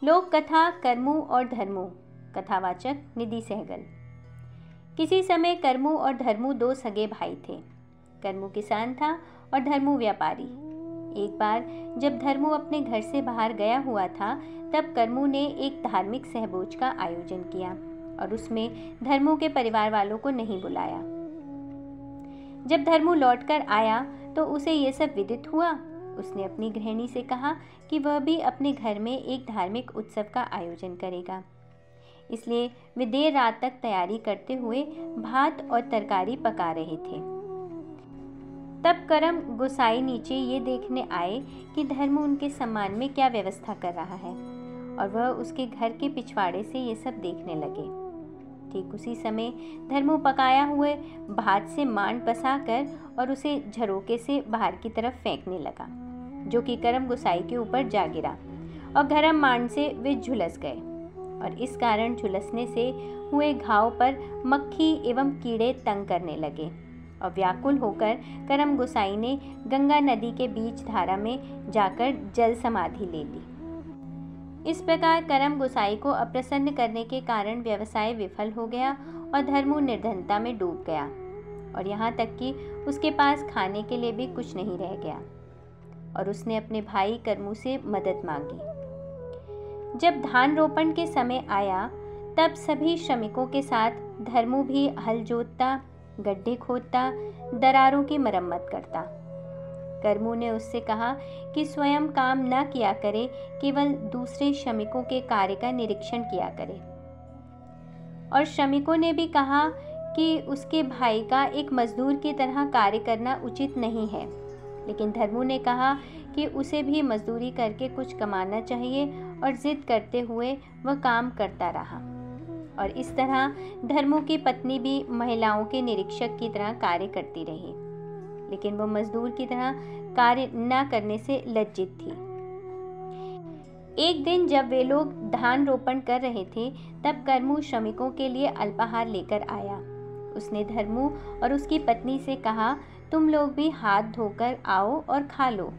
लोक कथा करमू और धर्मू। कथावाचक निधि सहगल। किसी समय करमू और धर्मू दो सगे भाई थे। करमू किसान था और धर्मू व्यापारी। एक बार जब धर्मू अपने घर से बाहर गया हुआ था, तब करमू ने एक धार्मिक सहभोज का आयोजन किया और उसमें धर्मू के परिवार वालों को नहीं बुलाया। जब धर्मू लौटकर आया तो उसे ये सब विदित हुआ। उसने अपनी गृहिणी से कहा कि वह भी अपने घर में एक धार्मिक उत्सव का आयोजन करेगा, इसलिए वे देर रात तक तैयारी करते हुए भात और तरकारी पका रहे थे। तब करम गोसाई नीचे ये देखने आए कि धर्मू उनके सम्मान में क्या व्यवस्था कर रहा है, और वह उसके घर के पिछवाड़े से ये सब देखने लगे। ठीक उसी समय धर्मू पकाया हुए भात से मांड पसाकर और उसे झरोके से बाहर की तरफ फेंकने लगा, जो कि करम गोसाई के ऊपर जा गिरा और गरम मांड से वे झुलस गए, और इस कारण झुलसने से हुए घाव पर मक्खी एवं कीड़े तंग करने लगे, और व्याकुल होकर करम गोसाई ने गंगा नदी के बीच धारा में जाकर जल समाधि ले ली। इस प्रकार करम गोसाई को अप्रसन्न करने के कारण व्यवसाय विफल हो गया और धर्मू निर्धनता में डूब गया, और यहाँ तक कि उसके पास खाने के लिए भी कुछ नहीं रह गया, और उसने अपने भाई करमू से मदद मांगी। जब धान रोपण के समय आया, तब सभी श्रमिकों के साथ धर्मू भी हल जोतता, गड्ढे खोदता, दरारों की मरम्मत करता। करमू ने उससे कहा कि स्वयं काम न किया करे, केवल दूसरे श्रमिकों के कार्य का निरीक्षण किया करे। और श्रमिकों ने भी कहा कि उसके भाई का एक मजदूर की तरह कार्य करना उचित नहीं है, लेकिन धर्मू ने कहा कि उसे भी मजदूरी करके कुछ कमाना चाहिए, और जिद करते हुए वह काम करता रहा। और इस तरह धर्मू की पत्नी भी महिलाओं के निरीक्षक की तरह कार्य करती रही, लेकिन वह मजदूर की तरह कार्य न करने से लज्जित थी। एक दिन जब वे लोग धान रोपण कर रहे थे, तब करमू श्रमिकों के लिए अल्पाहार लेकर आया। उसने धर्मू और उसकी पत्नी से कहा, तुम लोग भी हाथ धोकर आओ और खा लो।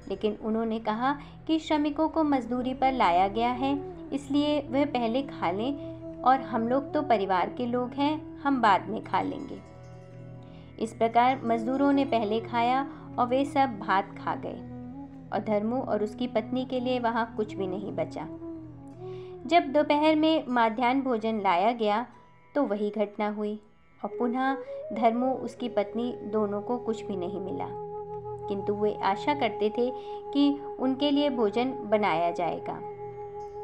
लेकिन उन्होंने कहा कि श्रमिकों को मजदूरी पर लाया गया है, इसलिए वह पहले खा लें, और हम लोग तो परिवार के लोग हैं, हम बाद में खा लेंगे। इस प्रकार मजदूरों ने पहले खाया और वे सब भात खा गए, और धर्मू और उसकी पत्नी के लिए वहाँ कुछ भी नहीं बचा। जब दोपहर में माध्याह्न भोजन लाया गया तो वही घटना हुई, और पुनः धर्मू उसकी पत्नी दोनों को कुछ भी नहीं मिला, किंतु वे आशा करते थे कि उनके लिए भोजन बनाया जाएगा,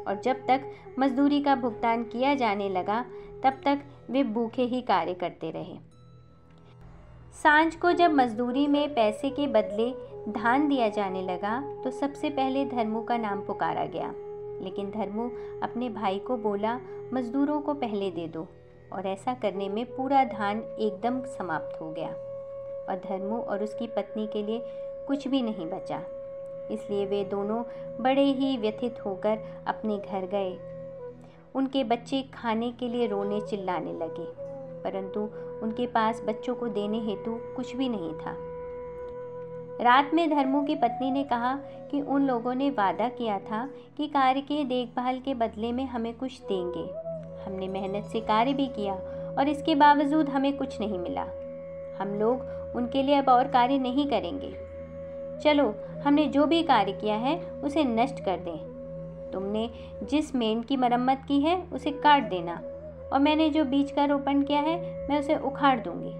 और जब तक मजदूरी का भुगतान किया जाने लगा, तब तक वे भूखे ही कार्य करते रहे। सांझ को जब मजदूरी में पैसे के बदले धान दिया जाने लगा, तो सबसे पहले धर्मू का नाम पुकारा गया, लेकिन धर्मू अपने भाई को बोला, मजदूरों को पहले दे दो, और ऐसा करने में पूरा धान एकदम समाप्त हो गया, और धर्मू और उसकी पत्नी के लिए कुछ भी नहीं बचा। इसलिए वे दोनों बड़े ही व्यथित होकर अपने घर गए। उनके बच्चे खाने के लिए रोने चिल्लाने लगे, परंतु उनके पास बच्चों को देने हेतु कुछ भी नहीं था। रात में धर्मू की पत्नी ने कहा कि उन लोगों ने वादा किया था कि कार्य के देखभाल के बदले में हमें कुछ देंगे। हमने मेहनत से कार्य भी किया, और इसके बावजूद हमें कुछ नहीं मिला। हम लोग उनके लिए अब और कार्य नहीं करेंगे। चलो, हमने जो भी कार्य किया है उसे नष्ट कर दें। तुमने जिस मेंढ की मरम्मत की है उसे काट देना, और मैंने जो बीज का रोपण किया है मैं उसे उखाड़ दूंगी।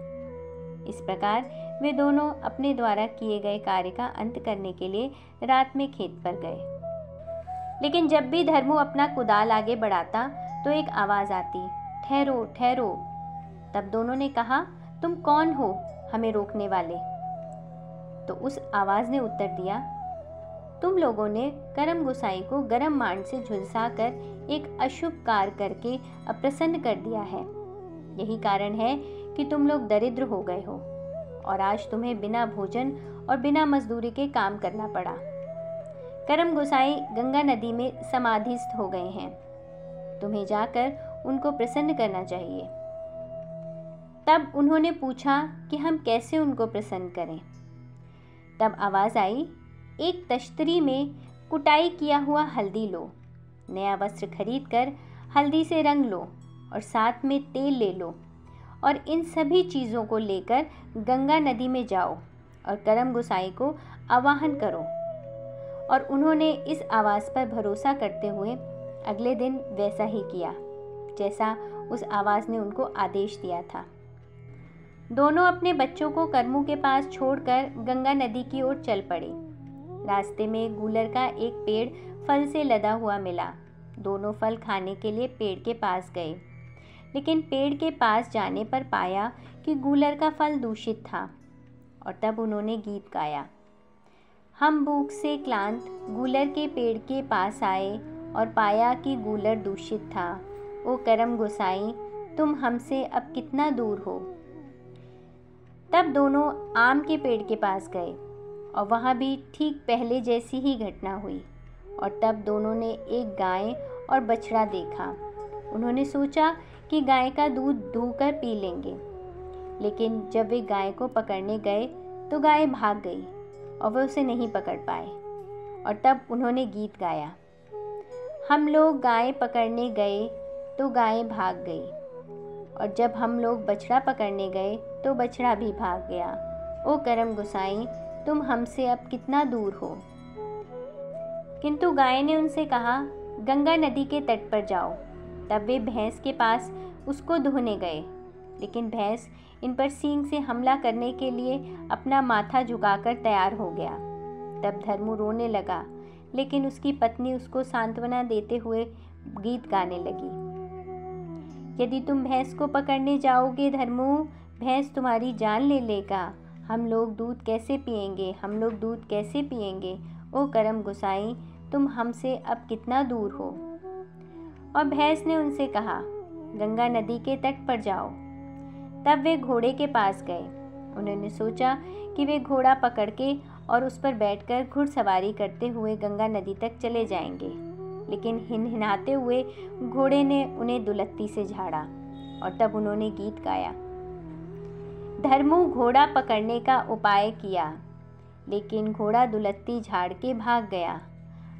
इस प्रकार वे दोनों अपने द्वारा किए गए कार्य का अंत करने के लिए रात में खेत पर गए। लेकिन जब भी धर्मू अपना कुदाल आगे बढ़ाता तो एक आवाज़ आती, ठहरो ठहरो। तब दोनों ने कहा, तुम कौन हो हमें रोकने वाले? तो उस आवाज़ ने उत्तर दिया, तुम लोगों ने करम गोसाई को गरम मांड से झुलसाकर एक अशुभ कार्य करके अप्रसन्न कर दिया है। यही कारण है कि तुम लोग दरिद्र हो गए हो, और आज तुम्हें बिना भोजन और बिना मजदूरी के काम करना पड़ा। करम गोसाई गंगा नदी में समाधिस्थ हो गए हैं। तुम्हें जाकर उनको प्रसन्न करना चाहिए। तब उन्होंने पूछा कि हम कैसे उनको प्रसन्न करें। तब आवाज़ आई, एक तश्तरी में कुटाई किया हुआ हल्दी लो, नया वस्त्र खरीद कर हल्दी से रंग लो और साथ में तेल ले लो और इन सभी चीज़ों को लेकर गंगा नदी में जाओ और करम गोसाई को आवाहन करो। और उन्होंने इस आवाज़ पर भरोसा करते हुए अगले दिन वैसा ही किया जैसा उस आवाज़ ने उनको आदेश दिया था। दोनों अपने बच्चों को करमू के पास छोड़कर गंगा नदी की ओर चल पड़े। रास्ते में गूलर का एक पेड़ फल से लदा हुआ मिला। दोनों फल खाने के लिए पेड़ के पास गए, लेकिन पेड़ के पास जाने पर पाया कि गूलर का फल दूषित था। और तब उन्होंने गीत गाया। हम भूख से क्लांत गूलर के पेड़ के पास आए और पाया कि गूलर दूषित था। ओ करम गोसाई, तुम हमसे अब कितना दूर हो। तब दोनों आम के पेड़ के पास गए और वहाँ भी ठीक पहले जैसी ही घटना हुई। और तब दोनों ने एक गाय और बछड़ा देखा। उन्होंने सोचा कि गाय का दूध दूहकर पी लेंगे, लेकिन जब वे गाय को पकड़ने गए तो गाय भाग गई और वे उसे नहीं पकड़ पाए। और तब उन्होंने गीत गाया। हम लोग गाय पकड़ने गए तो गाय भाग गई, और जब हम लोग बछड़ा पकड़ने गए तो बछड़ा भी भाग गया। ओ करम गोसाई, तुम हमसे अब कितना दूर हो। किंतु गाय ने उनसे कहा, गंगा नदी के तट पर जाओ। तब वे भैंस के पास उसको धोने गए, लेकिन भैंस इन पर सींग से हमला करने के लिए अपना माथा झुकाकर तैयार हो गया। तब धर्मू रोने लगा, लेकिन उसकी पत्नी उसको सांत्वना देते हुए गीत गाने लगी। यदि तुम भैंस को पकड़ने जाओगे धर्मू, भैंस तुम्हारी जान ले लेगा। हम लोग दूध कैसे पिएंगे, हम लोग दूध कैसे पिएंगे। ओ करम गोसाई, तुम हमसे अब कितना दूर हो। और भैंस ने उनसे कहा, गंगा नदी के तट पर जाओ। तब वे घोड़े के पास गए। उन्होंने सोचा कि वे घोड़ा पकड़ के और उस पर बैठकर घुड़सवारी करते हुए गंगा नदी तक चले जाएंगे, लेकिन हिनहिनाते हुए घोड़े ने उन्हें दुलत्ती से झाड़ा। और तब उन्होंने गीत गाया। धर्मू घोड़ा पकड़ने का उपाय किया, लेकिन घोड़ा दुलत्ती झाड़ के भाग गया।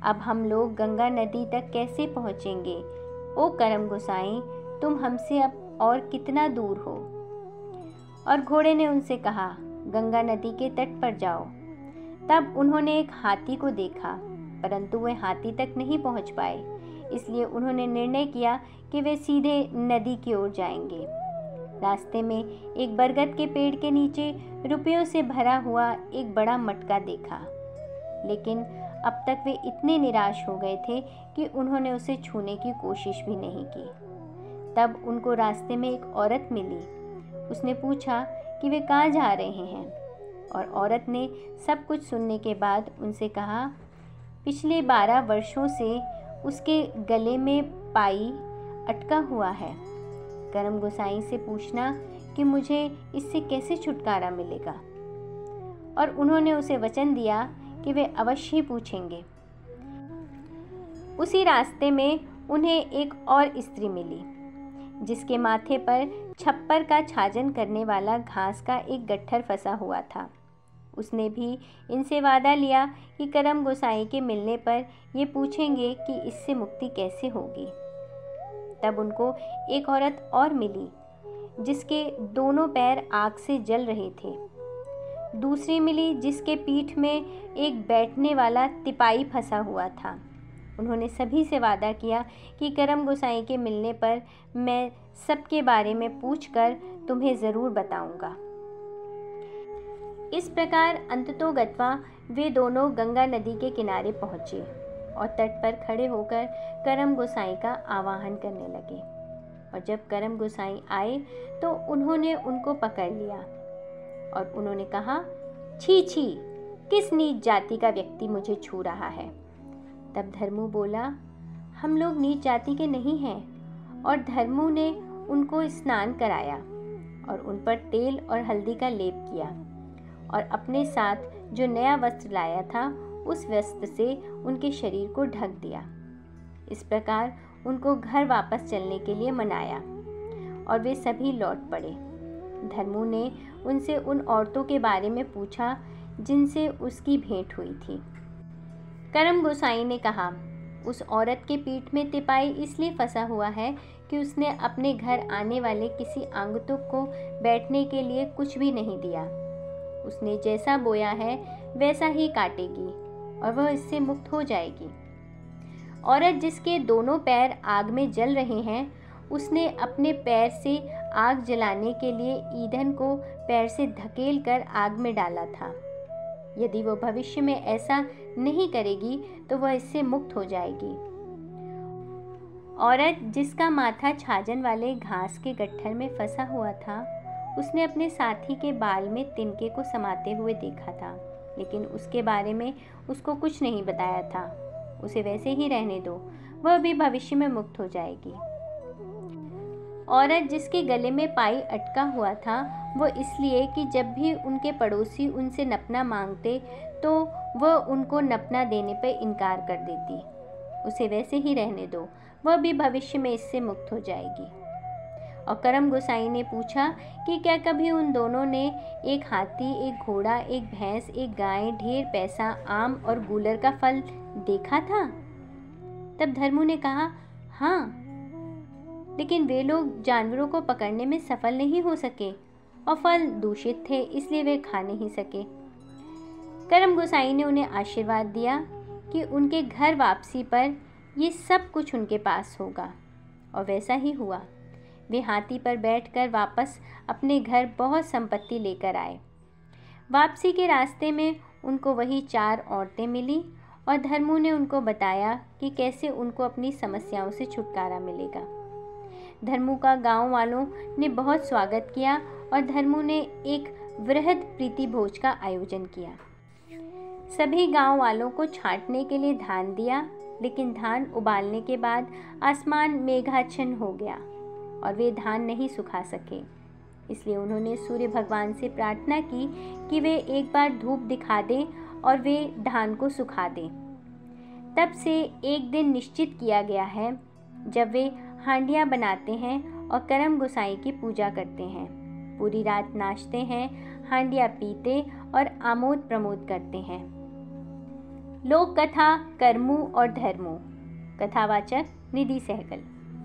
अब हम लोग गंगा नदी तक कैसे पहुँचेंगे। ओ करम गोसाई, तुम हमसे अब और कितना दूर हो। और घोड़े ने उनसे कहा, गंगा नदी के तट पर जाओ। तब उन्होंने एक हाथी को देखा, परंतु वे हाथी तक नहीं पहुंच पाए। इसलिए उन्होंने निर्णय किया कि वे सीधे नदी की ओर जाएंगे। रास्ते में एक बरगद के पेड़ के नीचे रुपयों से भरा हुआ एक बड़ा मटका देखा, लेकिन अब तक वे इतने निराश हो गए थे कि उन्होंने उसे छूने की कोशिश भी नहीं की। तब उनको रास्ते में एक औरत मिली। उसने पूछा कि वे कहाँ जा रहे हैं, और औरत ने सब कुछ सुनने के बाद उनसे कहा, पिछले 12 वर्षों से उसके गले में पाई अटका हुआ है। करम गोसाई से पूछना कि मुझे इससे कैसे छुटकारा मिलेगा। और उन्होंने उसे वचन दिया कि वे अवश्य ही पूछेंगे। उसी रास्ते में उन्हें एक और स्त्री मिली, जिसके माथे पर छप्पर का छाजन करने वाला घास का एक गट्ठर फंसा हुआ था। उसने भी इनसे वादा लिया कि करम गोसाई के मिलने पर ये पूछेंगे कि इससे मुक्ति कैसे होगी। तब उनको एक औरत और मिली, जिसके दोनों पैर आग से जल रहे थे। दूसरी मिली, जिसके पीठ में एक बैठने वाला तिपाई फंसा हुआ था। उन्होंने सभी से वादा किया कि करम गोसाई के मिलने पर मैं सबके बारे में पूछकर तुम्हें ज़रूर बताऊंगा। इस प्रकार अंततोगत्वा वे दोनों गंगा नदी के किनारे पहुँचे और तट पर खड़े होकर करम गोसाई का आवाहन करने लगे। और जब करम गोसाई आए तो उन्होंने उनको पकड़ लिया और उन्होंने कहा, छी छी, किस नीच जाति का व्यक्ति मुझे छू रहा है। तब धर्मू बोला, हम लोग नीच जाति के नहीं हैं। और धर्मू ने उनको स्नान कराया और उन पर तेल और हल्दी का लेप किया और अपने साथ जो नया वस्त्र लाया था उस वस्त्र से उनके शरीर को ढक दिया। इस प्रकार उनको घर वापस चलने के लिए मनाया और वे सभी लौट पड़े। धर्मू ने उनसे उन औरतों के बारे में पूछा जिनसे उसकी भेंट हुई थी। करम गोसाई ने कहा, उस औरत के पीठ में तिपाई इसलिए फंसा हुआ है कि उसने अपने घर आने वाले किसी आगंतुक को बैठने के लिए कुछ भी नहीं दिया। उसने जैसा बोया है वैसा ही काटेगी और वह इससे मुक्त हो जाएगी। औरत जिसके दोनों पैर आग में जल रहे हैं, उसने अपने पैर से आग जलाने के लिए ईंधन को पैर से धकेल कर आग में डाला था। यदि वह भविष्य में ऐसा नहीं करेगी तो वह इससे मुक्त हो जाएगी। औरत जिसका माथा छाजन वाले घास के गट्ठर में फंसा हुआ था, उसने अपने साथी के बाल में तिनके को समाते हुए देखा था, लेकिन उसके बारे में उसको कुछ नहीं बताया था। उसे वैसे ही रहने दो, वह भी भविष्य में मुक्त हो जाएगी। औरत जिसके गले में पाई अटका हुआ था, वो इसलिए कि जब भी उनके पड़ोसी उनसे नपना मांगते तो वह उनको नपना देने पर इनकार कर देती। उसे वैसे ही रहने दो, वह भी भविष्य में इससे मुक्त हो जाएगी। और करम गोसाई ने पूछा कि क्या कभी उन दोनों ने एक हाथी, एक घोड़ा, एक भैंस, एक गाय, ढेर पैसा, आम और गूलर का फल देखा था? तब धर्मू ने कहा, हाँ, लेकिन वे लोग जानवरों को पकड़ने में सफल नहीं हो सके और फल दूषित थे, इसलिए वे खा नहीं सके। करम गोसाई ने उन्हें आशीर्वाद दिया कि उनके घर वापसी पर ये सब कुछ उनके पास होगा, और वैसा ही हुआ। वे हाथी पर बैठकर वापस अपने घर बहुत संपत्ति लेकर आए। वापसी के रास्ते में उनको वही 4 औरतें मिली और धर्मू ने उनको बताया कि कैसे उनको अपनी समस्याओं से छुटकारा मिलेगा। धर्मू का गांव वालों ने बहुत स्वागत किया और धर्मू ने एक वृहद प्रीति भोज का आयोजन किया। सभी गांव वालों को छांटने के लिए धान दिया, लेकिन धान उबालने के बाद आसमान मेघाच्छन्न हो गया और वे धान नहीं सुखा सके। इसलिए उन्होंने सूर्य भगवान से प्रार्थना की कि वे एक बार धूप दिखा दें और वे धान को सुखा दें। तब से एक दिन निश्चित किया गया है जब वे हांडियाँ बनाते हैं और करम गोसाई की पूजा करते हैं। पूरी रात नाचते हैं, हांडियाँ पीते और आमोद प्रमोद करते हैं। लोक कथा करमू और धर्मू। कथावाचक निधि सहगल।